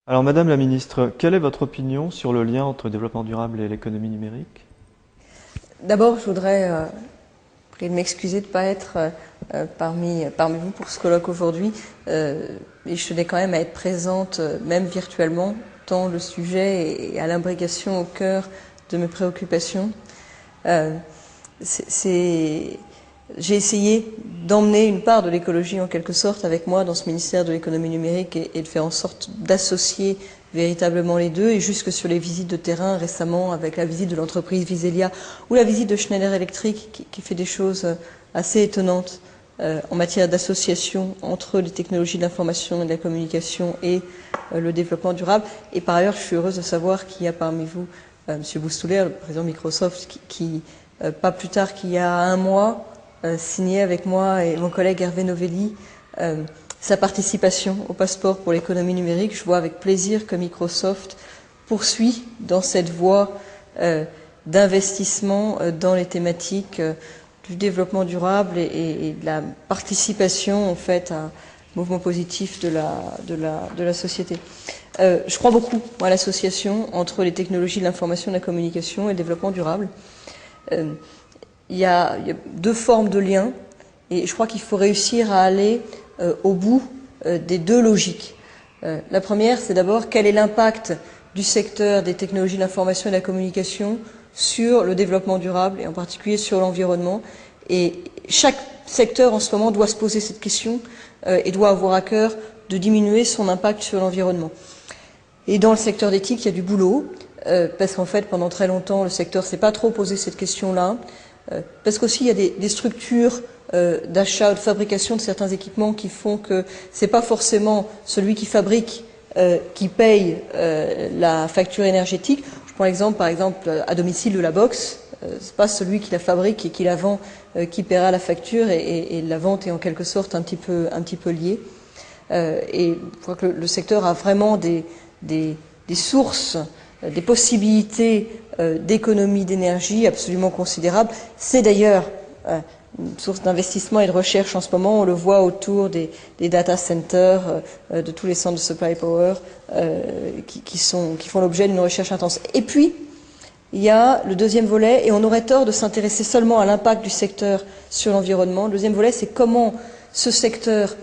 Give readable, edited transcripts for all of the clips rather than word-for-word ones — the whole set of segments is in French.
Alors, Madame la Ministre, quelle est votre opinion sur le lien entre le développement durable et l'économie numérique? D'abord, je voudrais prier de m'excuser de ne pas être parmi vous pour ce colloque aujourd'hui. Et je tenais quand même à être présente, même virtuellement, tant le sujet est à l'imbrication au cœur de mes préoccupations. J'ai essayé d'emmener une part de l'écologie en quelque sorte avec moi dans ce ministère de l'économie numérique et de faire en sorte d'associer véritablement les deux, et jusque sur les visites de terrain récemment avec la visite de l'entreprise Viselia ou la visite de Schneider Electric qui fait des choses assez étonnantes en matière d'association entre les technologies de l'information et de la communication et le développement durable. Et par ailleurs, je suis heureuse de savoir qu'il y a parmi vous M. Boustouler, le président de Microsoft, qui pas plus tard qu'il y a un mois, signé avec moi et mon collègue Hervé Novelli sa participation au passeport pour l'économie numérique. Je vois avec plaisir que Microsoft poursuit dans cette voie d'investissement dans les thématiques du développement durable et de la participation en fait à un mouvement positif de la société. Je crois beaucoup à l'association entre les technologies de l'information et de la communication et le développement durable. Il y a deux formes de liens et je crois qu'il faut réussir à aller au bout des deux logiques. La première, c'est d'abord quel est l'impact du secteur des technologies de l'information et de la communication sur le développement durable et en particulier sur l'environnement. Et chaque secteur en ce moment doit se poser cette question et doit avoir à cœur de diminuer son impact sur l'environnement. Et dans le secteur d'éthique, il y a du boulot, parce qu'en fait, pendant très longtemps, le secteur ne s'est pas trop posé cette question-là, parce qu'aussi il y a des structures d'achat ou de fabrication de certains équipements qui font que c'est pas forcément celui qui fabrique qui paye la facture énergétique. Je prends l'exemple, par exemple, à domicile de la box. C'est pas celui qui la fabrique et qui la vend qui paiera la facture, et la vente est en quelque sorte un petit peu liée. Et je crois que le secteur a vraiment des sources, des possibilités d'économie d'énergie absolument considérables. C'est d'ailleurs une source d'investissement et de recherche en ce moment. On le voit autour des data centers, de tous les centres de supply power qui font l'objet d'une recherche intense. Et puis, il y a le deuxième volet, et on aurait tort de s'intéresser seulement à l'impact du secteur sur l'environnement. Le deuxième volet, c'est comment ce secteur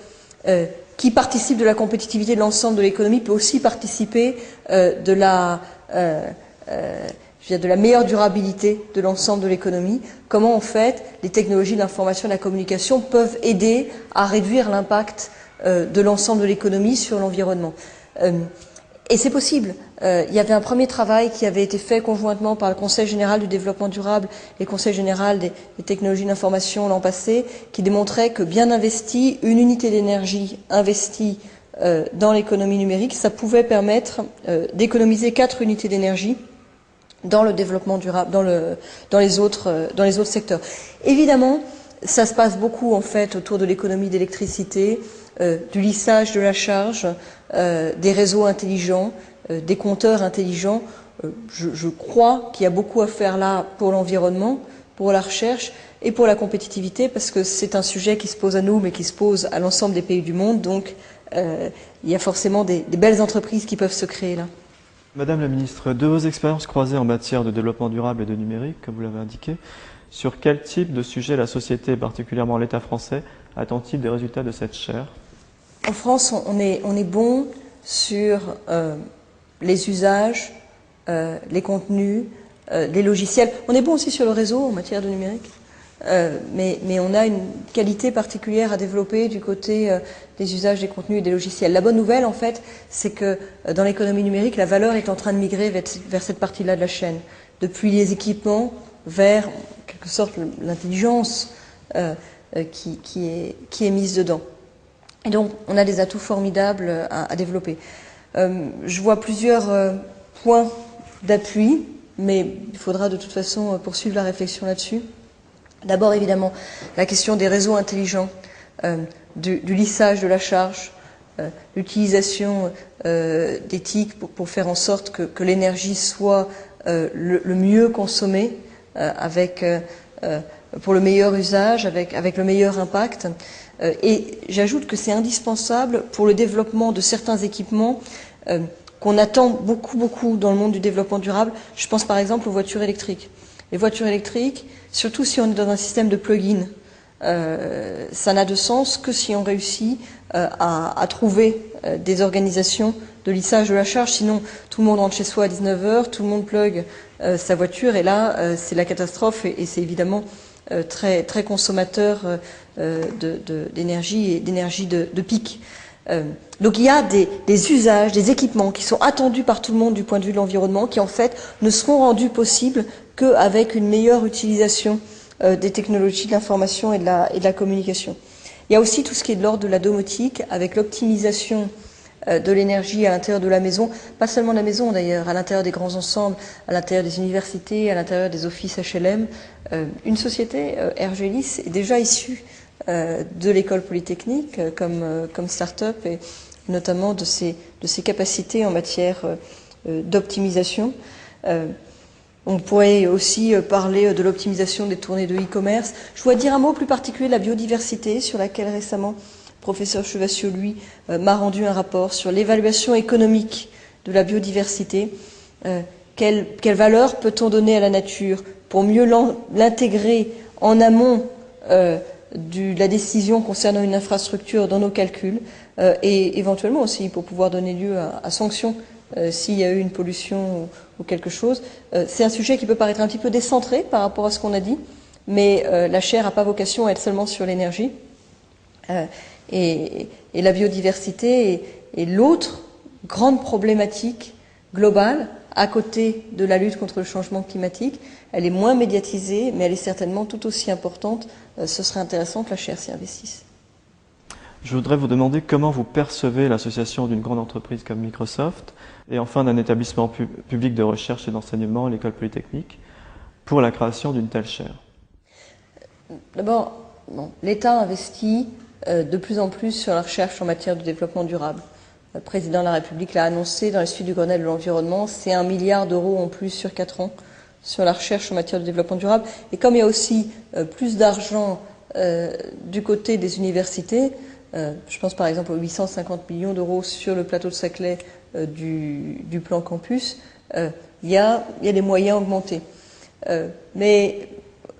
qui participe de la compétitivité de l'ensemble de l'économie peut aussi participer de la meilleure durabilité de l'ensemble de l'économie. Comment en fait les technologies de l'information et de la communication peuvent aider à réduire l'impact de l'ensemble de l'économie sur l'environnement. Et c'est possible. Il y avait un premier travail qui avait été fait conjointement par le Conseil général du développement durable et le Conseil général des technologies d'information l'an passé, qui démontrait que bien investi, une unité d'énergie investie dans l'économie numérique, ça pouvait permettre d'économiser 4 unités d'énergie dans le développement durable, dans les autres secteurs. Évidemment, ça se passe beaucoup en fait autour de l'économie d'électricité, du lissage de la charge, des réseaux intelligents, des compteurs intelligents. Je crois qu'il y a beaucoup à faire là pour l'environnement, pour la recherche et pour la compétitivité, parce que c'est un sujet qui se pose à nous, mais qui se pose à l'ensemble des pays du monde. Donc, il y a forcément des belles entreprises qui peuvent se créer là. Madame la Ministre, de vos expériences croisées en matière de développement durable et de numérique, comme vous l'avez indiqué, sur quel type de sujet la société, et particulièrement l'État français, attend-il des résultats de cette chaire? En France, on est bon sur les usages, les contenus, les logiciels. On est bon aussi sur le réseau en matière de numérique, mais on a une qualité particulière à développer du côté des usages, des contenus et des logiciels. La bonne nouvelle, en fait, c'est que dans l'économie numérique, la valeur est en train de migrer vers cette partie-là de la chaîne, depuis les équipements vers, en quelque sorte, l'intelligence qui est mise dedans. Et donc, on a des atouts formidables à développer. Je vois plusieurs points d'appui, mais il faudra de toute façon poursuivre la réflexion là-dessus. D'abord, évidemment, la question des réseaux intelligents, du lissage de la charge, l'utilisation d'éthique pour faire en sorte que l'énergie soit le mieux consommée, pour le meilleur usage, avec le meilleur impact. Et j'ajoute que c'est indispensable pour le développement de certains équipements qu'on attend beaucoup dans le monde du développement durable. Je pense par exemple aux voitures électriques. Les voitures électriques, surtout si on est dans un système de plug-in, ça n'a de sens que si on réussit à trouver des organisations de lissage de la charge. Sinon, tout le monde rentre chez soi à 19h, tout le monde plug sa voiture, et là, c'est la catastrophe, et c'est évidemment très consommateur d'énergie et d'énergie de pic. Donc il y a des usages, des équipements qui sont attendus par tout le monde du point de vue de l'environnement, qui en fait ne seront rendus possibles qu'avec une meilleure utilisation des technologies de l'information et de la communication. Il y a aussi tout ce qui est de l'ordre de la domotique, avec l'optimisation de l'énergie à l'intérieur de la maison, pas seulement de la maison d'ailleurs, à l'intérieur des grands ensembles, à l'intérieur des universités, à l'intérieur des offices HLM. Une société, Ergelis, est déjà issue de l'école polytechnique comme start-up, et notamment de ses capacités en matière d'optimisation. On pourrait aussi parler de l'optimisation des tournées de e-commerce. Je voudrais dire un mot plus particulier de la biodiversité, sur laquelle récemment le professeur Chevassiot, lui, m'a rendu un rapport sur l'évaluation économique de la biodiversité. Quelle valeur peut-on donner à la nature pour mieux l'intégrer en amont de la décision concernant une infrastructure dans nos calculs, et éventuellement aussi pour pouvoir donner lieu à sanctions s'il y a eu une pollution ou quelque chose. C'est un sujet qui peut paraître un petit peu décentré par rapport à ce qu'on a dit, mais la chaire n'a pas vocation à être seulement sur l'énergie. Et la biodiversité est l'autre grande problématique globale à côté de la lutte contre le changement climatique. Elle est moins médiatisée, mais elle est certainement tout aussi importante. Ce serait intéressant que la chaire s'y investisse. Je voudrais vous demander comment vous percevez l'association d'une grande entreprise comme Microsoft et enfin d'un établissement public de recherche et d'enseignement, l'école polytechnique, pour la création d'une telle chaire. D'abord, l'État investit de plus en plus sur la recherche en matière de développement durable. Le président de la République l'a annoncé dans la suite du Grenelle de l'environnement, c'est 1 milliard d'euros en plus sur 4 ans sur la recherche en matière de développement durable. Et comme il y a aussi plus d'argent du côté des universités, je pense par exemple aux 850 millions d'euros sur le plateau de Saclay du plan campus, il y a des moyens augmentés. Mais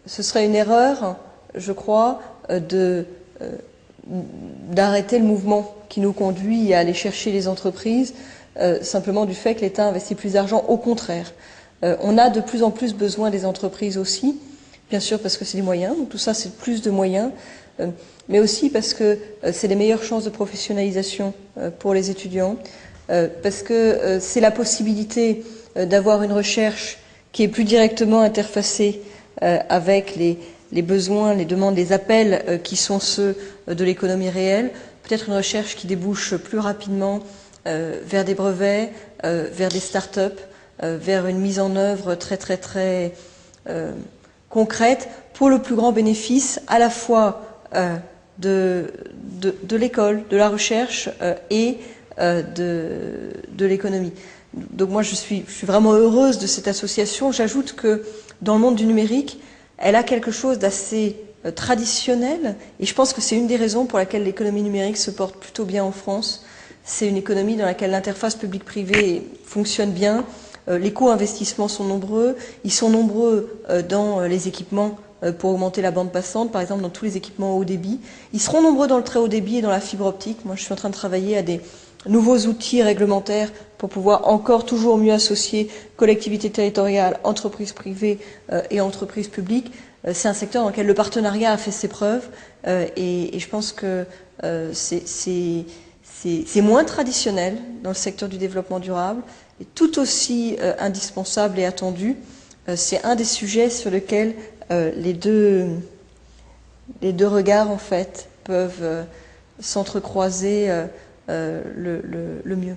ce serait une erreur, je crois, d'arrêter le mouvement qui nous conduit à aller chercher les entreprises simplement du fait que l'État investit plus d'argent. Au contraire, on a de plus en plus besoin des entreprises aussi, bien sûr parce que c'est des moyens, donc tout ça c'est plus de moyens, mais aussi parce que c'est les meilleures chances de professionnalisation pour les étudiants, parce que c'est la possibilité d'avoir une recherche qui est plus directement interfacée avec les besoins, les demandes, les appels qui sont ceux de l'économie réelle, peut-être une recherche qui débouche plus rapidement vers des brevets, vers des start-up, vers une mise en œuvre très concrète pour le plus grand bénéfice à la fois de l'école, de la recherche et de l'économie. Donc moi je suis vraiment heureuse de cette association. J'ajoute que dans le monde du numérique, elle a quelque chose d'assez traditionnel, et je pense que c'est une des raisons pour laquelle l'économie numérique se porte plutôt bien en France. C'est une économie dans laquelle l'interface public-privé fonctionne bien, les co-investissements sont nombreux, ils sont nombreux dans les équipements pour augmenter la bande passante, par exemple dans tous les équipements haut débit. Ils seront nombreux dans le très haut débit et dans la fibre optique. Moi je suis en train de travailler à des nouveaux outils réglementaires pour pouvoir encore toujours mieux associer collectivités territoriales, entreprises privées et entreprises publiques. C'est un secteur dans lequel le partenariat a fait ses preuves et je pense que c'est moins traditionnel dans le secteur du développement durable et tout aussi indispensable et attendu. C'est un des sujets sur lesquels les deux regards en fait peuvent s'entrecroiser le mieux.